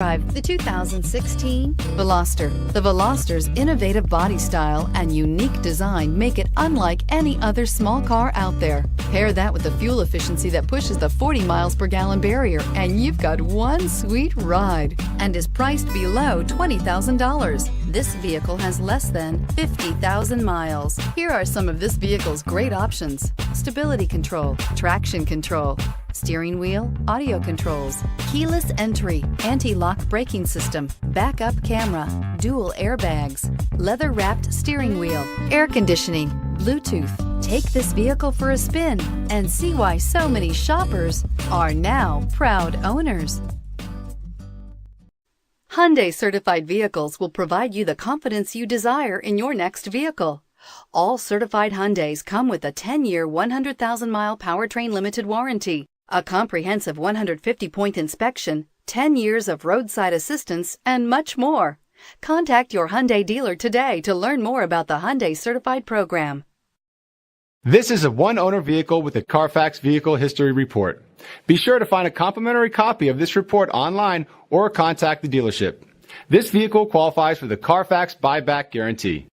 The 2016 Veloster. The Veloster's innovative body style and unique design make it unlike any other small car out there. Pair that with the fuel efficiency that pushes the 40 miles per gallon barrier, and you've got one sweet ride, and is priced below $20,000. This vehicle has less than 50,000 miles. Here are some of this vehicle's great options: stability control, traction control, steering wheel audio controls, keyless entry, anti-lock braking system, backup camera, dual airbags, leather-wrapped steering wheel, air conditioning, Bluetooth. Take this vehicle for a spin and see why so many shoppers are now proud owners. Hyundai certified vehicles will provide you the confidence you desire in your next vehicle. All certified Hyundais come with a 10-year, 100,000-mile Powertrain Limited Warranty, a comprehensive 150-point inspection, 10 years of roadside assistance, and much more. Contact your Hyundai dealer today to learn more about the Hyundai Certified program. This is a one-owner vehicle with a Carfax Vehicle History Report. Be sure to find a complimentary copy of this report online or contact the dealership. This vehicle qualifies for the Carfax Buyback Guarantee.